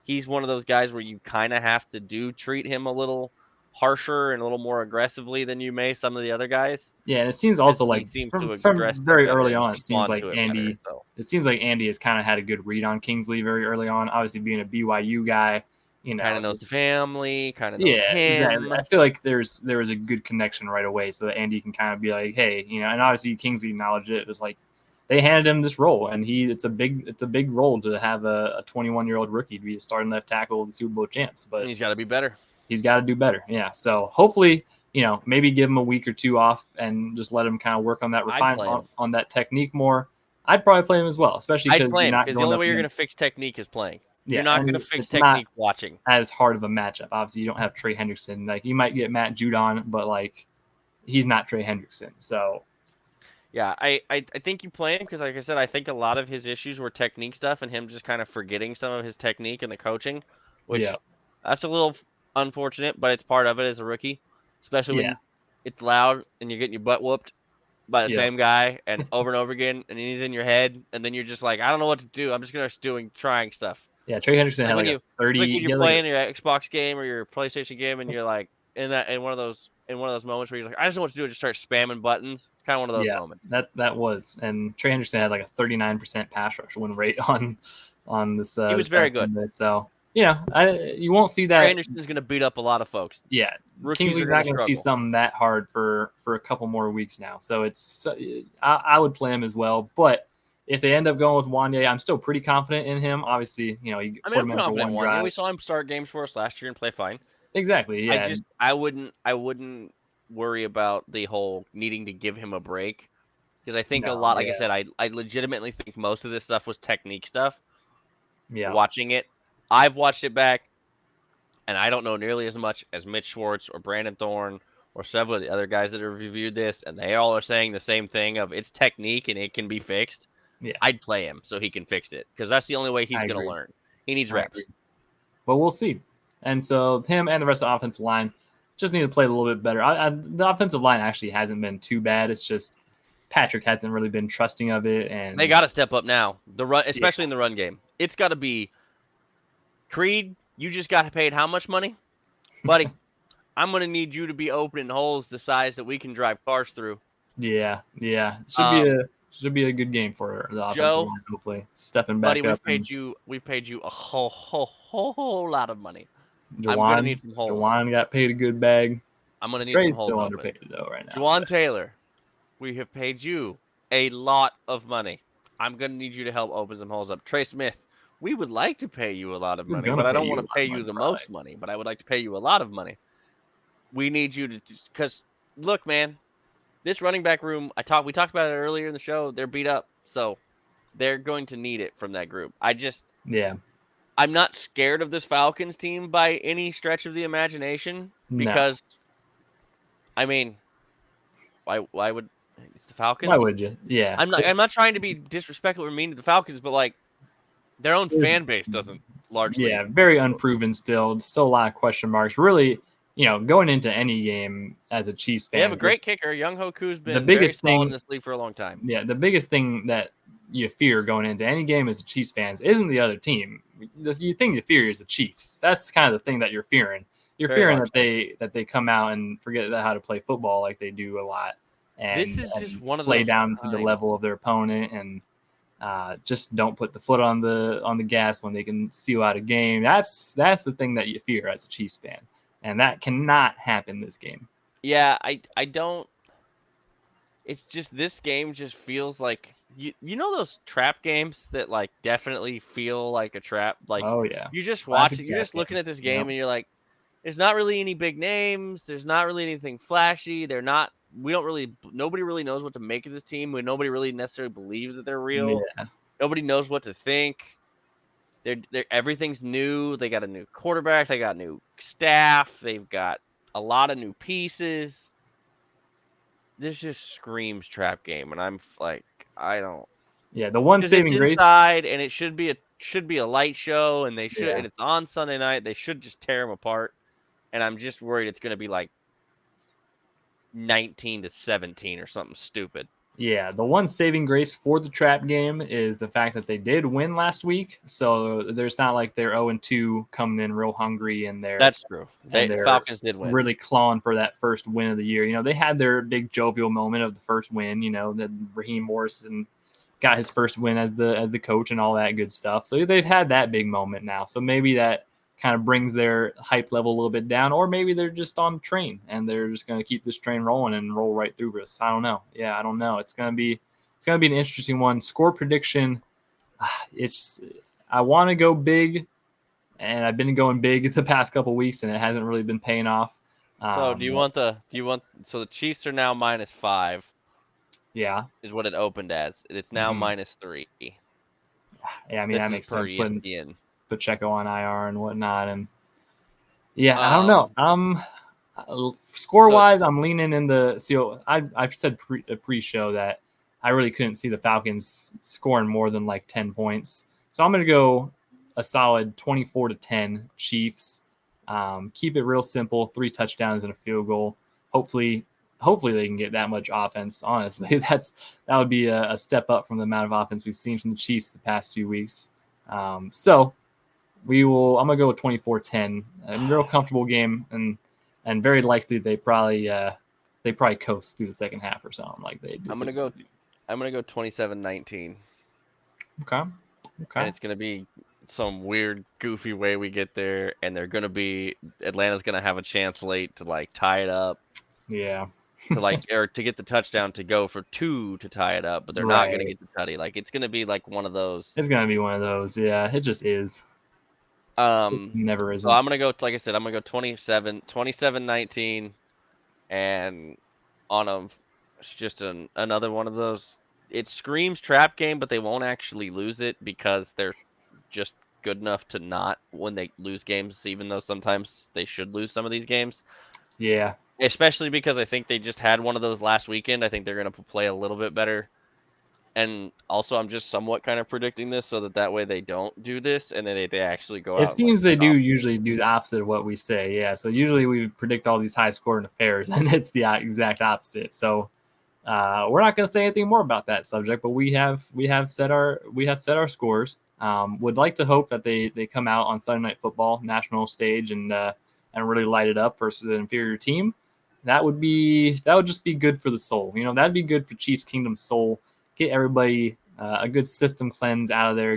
he's one of those guys where you kind of have to treat him a little harsher and a little more aggressively than you may some of the other guys. Yeah, and it seems also like from very early on, it seems like Andy. It seems like Andy has kind of had a good read on Kingsley very early on. Obviously, being a BYU guy, kind of knows the family, kind of knows him. Exactly. I feel like there was a good connection right away, so that Andy can kind of be like, hey, and obviously Kingsley acknowledged it. It was like they handed him this role, and it's a big role to have a 21-year-old rookie to be a starting left tackle of the Super Bowl champs. But he's got to be better. He's got to do better. Yeah. So hopefully, maybe give him a week or two off and just let him kind of work on that refinement on that technique more. I'd probably play him as well, especially because the only way you're going to fix technique is playing. You're not going to fix technique watching. As hard of a matchup. Obviously, you don't have Trey Hendrickson. Like you might get Matt Judon, but like he's not Trey Hendrickson. So yeah, I think you play him because, like I said, I think a lot of his issues were technique stuff and him just kind of forgetting some of his technique and the coaching, which that's a little unfortunate, but it's part of it as a rookie, especially when it's loud and you're getting your butt whooped by the same guy and over again, and he's in your head, and then you're just like, I don't know what to do. I'm just gonna start trying stuff. Yeah, Trey Hendrickson had like 30. It's like when you're playing your Xbox game or your PlayStation game, and you're like in one of those in one of those moments where you're like, I just don't know what to do. Just start spamming buttons. It's kind of one of those moments. That was. And Trey Henderson had like a 39% pass rush win rate on this. He was very good. Sunday. So you won't see that. Trey Henderson's going to beat up a lot of folks. Yeah, Kingsley's not going to see something that hard for a couple more weeks now. So I would play him as well. But if they end up going with Wanye, I'm still pretty confident in him. Obviously, I'm confident in Wanye. We saw him start games for us last year and play fine. Exactly. Yeah. I wouldn't worry about the whole needing to give him a break, because I think like I said, I legitimately think most of this stuff was technique stuff. Yeah. Watching it, I've watched it back, and I don't know nearly as much as Mitch Schwartz or Brandon Thorne or several of the other guys that have reviewed this, and they all are saying the same thing of it's technique and it can be fixed. Yeah. I'd play him so he can fix it, because that's the only way he's going to learn. He needs reps. But we'll see. And so him and the rest of the offensive line just need to play a little bit better. The offensive line actually hasn't been too bad. It's just Patrick hasn't really been trusting of it, and they got to step up now. The run, especially in the run game, it's got to be. Creed, you just got paid how much money, buddy? I'm gonna need you to be opening holes the size that we can drive cars through. Yeah. Should be a good game for the offensive line. Hopefully, stepping back buddy, up. We've paid you a whole lot of money. Juwan, I'm gonna need some holes. Juwan got paid a good bag. I'm gonna need Trey's some holes. Still underpaid though right now. Juwan Taylor, we have paid you a lot of money. I'm gonna need you to help open some holes up. Trey Smith, we would like to pay you a lot of money, but I don't want to pay you the most money. But I would like to pay you a lot of money. We need you to, because look, man, this running back room. We talked about it earlier in the show. They're beat up, so they're going to need it from that group. I'm not scared of this Falcons team by any stretch of the imagination, because, I mean, why would it's the Falcons? Why would you? Yeah, I'm not trying to be disrespectful or mean to the Falcons, but like their own fan base doesn't largely. Yeah, very unproven still. Still a lot of question marks. Really, going into any game as a Chiefs fan, they have a great kicker. Young Hoku's been the biggest thing in this league for a long time. Yeah, the biggest thing that you fear going into any game as a Chiefs fans isn't the other team. The thing you fear is the Chiefs. That's kind of the thing that you're fearing. You're fearing that they come out and forget how to play football like they do a lot, and this is just one of play down to the level of their opponent, and just don't put the foot on the gas when they can seal out a game. That's the thing that you fear as a Chiefs fan, and that cannot happen this game. Yeah, I don't. It's just this game just feels like you know those trap games that like definitely feel like a trap. Like, oh yeah, you just watch it. You're just looking at this game and you're like, there's not really any big names. There's not really anything flashy. Nobody really knows what to make of this team. Nobody really necessarily believes that they're real. Yeah. Nobody knows what to think. Everything's new. They got a new quarterback. They got new staff. They've got a lot of new pieces. This just screams trap game, and I'm like, I don't. Yeah, the one saving grace inside, and it should be a light show, and they should, and it's on Sunday night. They should just tear them apart, and I'm just worried it's going to be like 19-17 or something stupid. Yeah, the one saving grace for the trap game is the fact that they did win last week, so there's not like they're 0-2 coming in real hungry, and that's true. The Falcons did win, really clawing for that first win of the year. They had their big jovial moment of the first win. That Raheem Morrison got his first win as the coach and all that good stuff. So they've had that big moment now. So maybe that kind of brings their hype level a little bit down, or maybe they're just on the train and they're just going to keep this train rolling and roll right through us. I don't know. Yeah, I don't know. It's going to be an interesting one. Score prediction. I want to go big, and I've been going big the past couple of weeks, and it hasn't really been paying off. So so the Chiefs are now -5. Yeah, is what it opened as. It's now -3. Yeah, I mean, that makes sense. Putting Pacheco on IR and whatnot, and I don't know. Score-wise, I'm leaning in the. So I've said pre-show that I really couldn't see the Falcons scoring more than like 10 points. So I'm going to go a solid 24-10 Chiefs. Keep it real simple, 3 touchdowns and a field goal. Hopefully they can get that much offense. Honestly, that would be a step up from the amount of offense we've seen from the Chiefs the past few weeks. So I'm going to go with 24-10. A real comfortable game, and and very likely they probably coast through the second half or something like they do. I'm gonna go 27-19. Okay. And it's gonna be some weird, goofy way we get there, and Atlanta's gonna have a chance late to like tie it up. Yeah. or to get the touchdown to go for 2 to tie it up, but they're not gonna get the tutty. Like it's gonna be like one of those. It's gonna be one of those. Yeah, it just is. It never isn't. So I'm gonna go. Like I said, I'm gonna go 27-19, and it's just another one of those. It screams trap game, but they won't actually lose it because they're just good enough to not when they lose games, even though sometimes they should lose some of these games. Yeah. Especially because I think they just had one of those last weekend. I think they're going to play a little bit better. And also, I'm just somewhat kind of predicting this so that way they don't do this, and then they actually go out. It seems they do usually do the opposite of what we say. Yeah. So usually we predict all these high scoring affairs, and it's the exact opposite. So we're not going to say anything more about that subject, but we have set our scores. Would like to hope that they come out on Sunday Night Football national stage and really light it up versus an inferior team. That would just be good for the soul. That'd be good for Chiefs Kingdom's soul. Get everybody a good system cleanse out of there.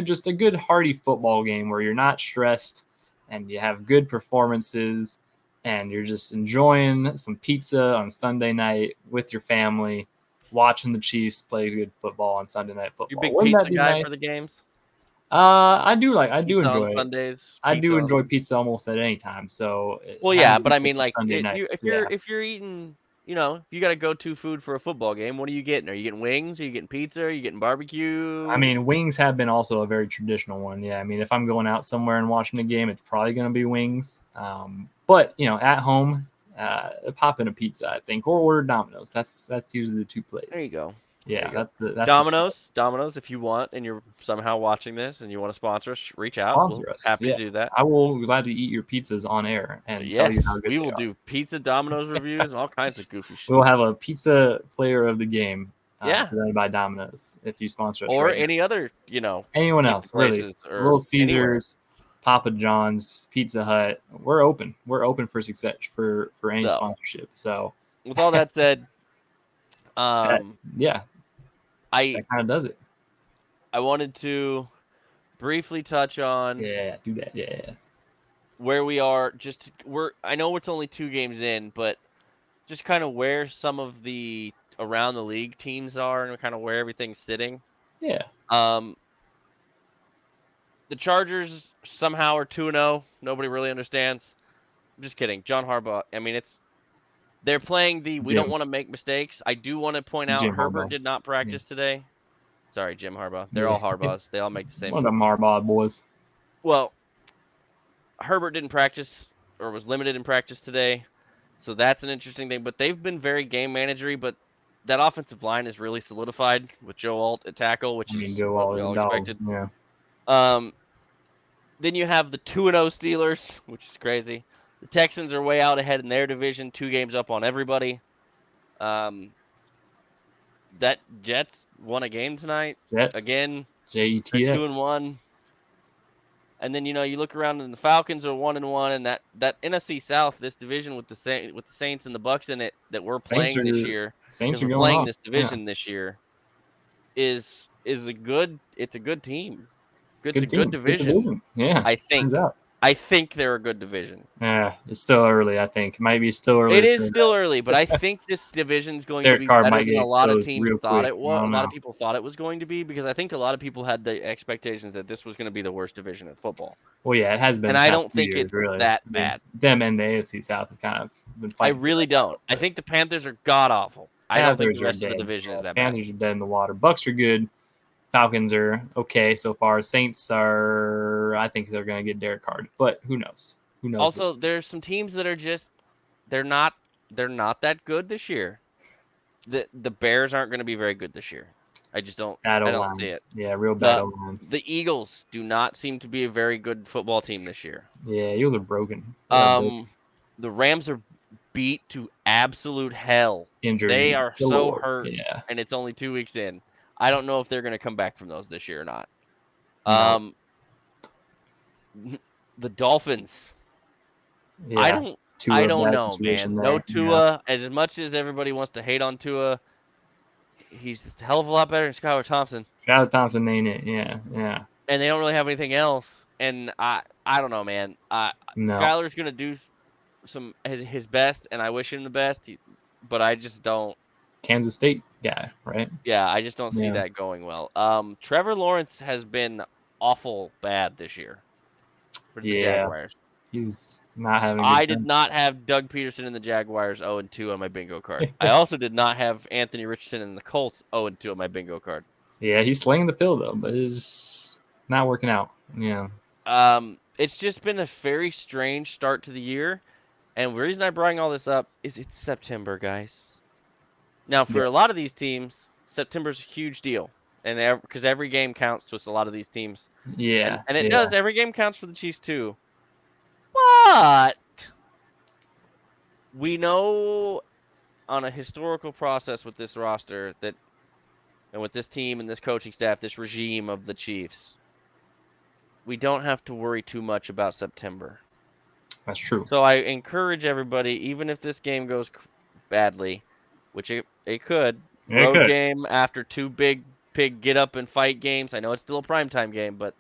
Just a good hearty football game where you're not stressed and you have good performances and you're just enjoying some pizza on Sunday night with your family, watching the Chiefs play good football on Sunday Night Football. You big pizza guy for the games? I do enjoy it. Sundays. I do enjoy pizza almost at any time. So well, yeah, but I mean, like if you're eating, if you got a go-to food for a football game, what are you getting? Are you getting wings? Are you getting pizza? Are you getting barbecue? I mean, wings have been also a very traditional one. Yeah, I mean, if I'm going out somewhere and watching a game, it's probably going to be wings. But at home, pop in a pizza, I think, or order Domino's. That's usually the two plays. There you go. Yeah, that's Domino's. If you want, and you're somehow watching this, and you want to sponsor us, reach out. Sponsor us. Happy to do that. I will gladly eat your pizzas on air and tell you how good we will do pizza Domino's reviews and all kinds of goofy shit. We'll have a pizza player of the game. Presented by Domino's if you sponsor us. Or any other, anyone else, really. Little Caesars, anywhere. Papa John's, Pizza Hut. We're open. We're open for success for any sponsorship. So, with all that said, that kind of does it. I wanted to briefly touch on do that. Where we are. I know it's only 2 games in, but just kind of where some of the around the league teams are and kind of where everything's sitting. Yeah. The Chargers somehow are 2-0. Nobody really understands. I'm just kidding. John Harbaugh. I mean, they're playing we don't want to make mistakes. I do want to point out Herbert did not practice today. Sorry, Jim Harbaugh. They're all Harbaughs. They all make the same. One of them Harbaugh boys. Well, Herbert didn't practice or was limited in practice today. So that's an interesting thing. But they've been very game managery, but that offensive line is really solidified with Joe Alt at tackle, which is what we all expected. Yeah. Then you have the 2-0 Steelers, which is crazy. The Texans are way out ahead in their division, 2 games up on everybody. That Jets won a game tonight. Again. Jets. 2-1. And then you look around and the Falcons are 1-1, and that NFC South, this division with the Saints and the Bucks in it that we're playing this year. Saints are playing this division this year. It's a good team. It's a good division. Yeah. I think they're a good division. Yeah, it's still early, I think. It might be still early. It is still early, but I think this division's going to be better than a lot of teams thought it was. A lot of people thought it was going to be, because I think a lot of people had the expectations that this was going to be the worst division in football. Well, yeah, it has been. And I don't think it's really that bad. Them and the AFC South have kind of been fighting. I really don't. I think the Panthers are god-awful. I don't think the rest of the division is that bad. Panthers are dead in the water. Bucks are good. Falcons are okay so far. Saints I think they're going to get Derek Carr, but who knows? Also, there's some teams that are just they're not that good this year. The Bears aren't going to be very good this year. I just don't. I don't see it. Yeah, real bad line. The Eagles do not seem to be a very good football team this year. Yeah, Eagles are broken. The Rams are beat to absolute hell. Injured. They are so hurt, and it's only 2 weeks in. I don't know if they're going to come back from those this year or not. The Dolphins. Yeah. Tua I don't bad know, situation man. there. No Tua. As much as everybody wants to hate on Tua, he's a hell of a lot better than Skylar Thompson. Skylar Thompson ain't it. Yeah. And they don't really have anything else. And I don't know, man. No. Skylar's gonna do his best, and I wish him the best. But I just don't. Kansas State guy, right? Yeah, I just don't see that going well. Trevor Lawrence has been awful bad this year for the Jaguars. He's not having a good I time. did not have Doug Peterson and the Jaguars 0-2 on my bingo card. I also did not have Anthony Richardson and the Colts 0-2 on my bingo card. Yeah, he's slinging the pill though, but it's just not working out. Yeah. It's just been a very strange start to the year, and the reason I bring all this up is it's September, guys. Now, for a lot of these teams, September's a huge deal, and because every game counts to us, a lot of these teams. Yeah, and it does. Every game counts for the Chiefs too. But we know on a historical process with this roster that, and with this team and this coaching staff, this regime of the Chiefs, we don't have to worry too much about September. That's true. So I encourage everybody, even if this game goes badly, which it could, game after two big get up and fight games. I know it's still a primetime game, but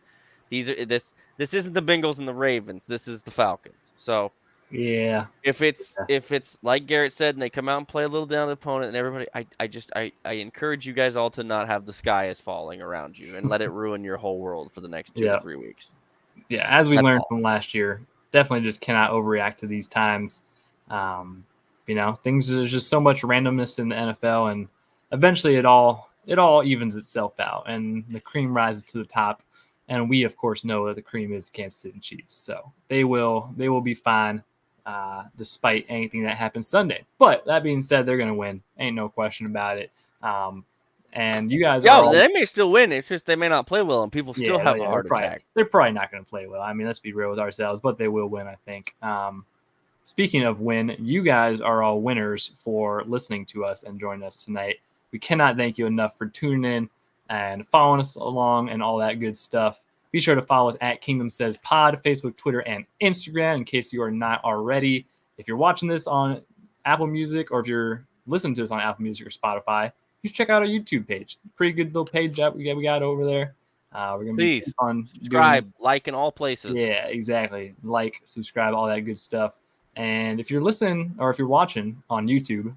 this isn't the Bengals and the Ravens. This is the Falcons. So yeah, if it's like Garrett said, and they come out and play a little down the opponent, and everybody, I encourage you guys all to not have the sky is falling around you and let it ruin your whole world for the next 2 to 3 weeks. Yeah, as we learned from last year, definitely just cannot overreact to these times. Things, there's just so much randomness in the NFL, and eventually it all evens itself out, and the cream rises to the top. And we, of course, know that the cream is the Kansas City Chiefs, so they will be fine despite anything that happens Sunday. But that being said, they're going to win. Ain't no question about it. And you guys they may still win. It's just they may not play well, and people still have a heart attack. They're probably not going to play well. I mean, let's be real with ourselves, but they will win, I think. Speaking of win, you guys are all winners for listening to us and joining us tonight. We cannot thank you enough for tuning in and following us along and all that good stuff. Be sure to follow us at Kingdom Says Pod, Facebook, Twitter, and Instagram in case you are not already. If you're watching this on Apple Music, or if you're listening to this on Apple Music or Spotify, you should check out our YouTube page. Pretty good little page that we got over there. We're gonna Please be subscribe, like in all places. Yeah, exactly. Like, subscribe, all that good stuff. And if you're listening or if you're watching on YouTube,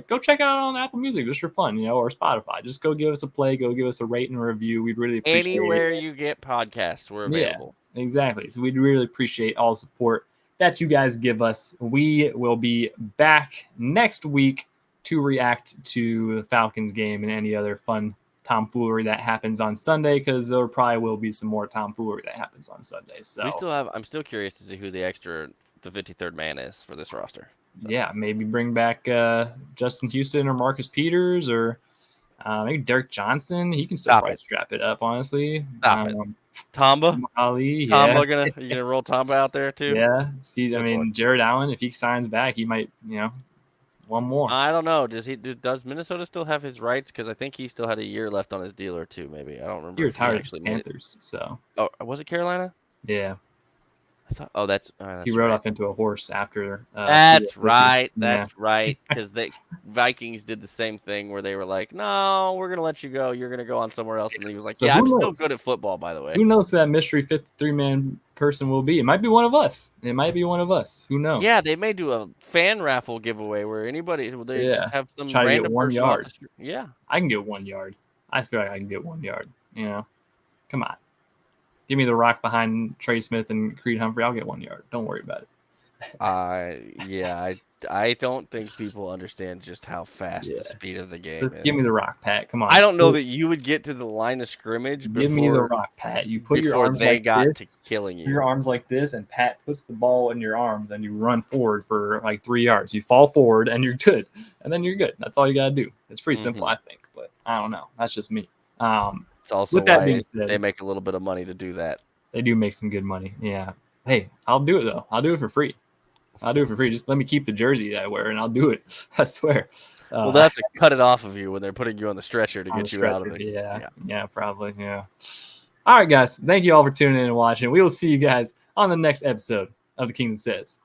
go check it out on Apple Music just for fun, or Spotify. Just go give us a play, go give us a rate and a review. We'd really appreciate it. Anywhere you get podcasts, we're available. Yeah, exactly. So we'd really appreciate all the support that you guys give us. We will be back next week to react to the Falcons game and any other fun tomfoolery that happens on Sunday, because there probably will be some more tomfoolery that happens on Sunday. So I'm still curious to see who the 53rd man is for this roster. So. Yeah, maybe bring back Justin Houston or Marcus Peters, or maybe Derek Johnson. He can still probably strap it up, honestly. Stop it. Tamba? Ali, Tamba, you gonna roll Tamba out there too? Yeah. See, Jared Allen, if he signs back, he might, one more. I don't know. Does Minnesota still have his rights? Because I think he still had a year left on his deal or two, maybe. I don't remember. He retired with the Panthers, so. Oh, was it Carolina? Yeah. I thought. Oh, that's he rode off into a horse after. That's right. That's right. Because the Vikings did the same thing where they were like, "No, we're gonna let you go. You're gonna go on somewhere else." And he was like, "Yeah, I'm still good at football, by the way." Who knows who that mystery 53-man person will be? It might be one of us. Who knows? Yeah, they may do a fan raffle giveaway where anybody just have some try random to get 1 yard. Yeah, I can get 1 yard. I feel like I can get 1 yard. Come on. Give me the rock behind Trey Smith and Creed Humphrey. I'll get 1 yard. Don't worry about it. I don't think people understand just how fast the speed of the game is. Give me the rock, Pat. Come on. I don't know that you would get to the line of scrimmage before. Give me the rock, Pat. You put your arms like this. To killing you. Your arms like this, and Pat puts the ball in your arms, and you run forward for like 3 yards. You fall forward, and you're good. And then you're good. That's all you got to do. It's pretty simple, I think. But I don't know. That's just me. It's also why they make a little bit of money to do that. They do make some good money. Yeah. Hey, I'll do it, though. I'll do it for free. Just let me keep the jersey that I wear, and I'll do it. I swear. Well, they'll have to cut it off of you when they're putting you on the stretcher to get you out of it. Yeah, probably. Yeah. All right, guys. Thank you all for tuning in and watching. We will see you guys on the next episode of The Kingdom Says.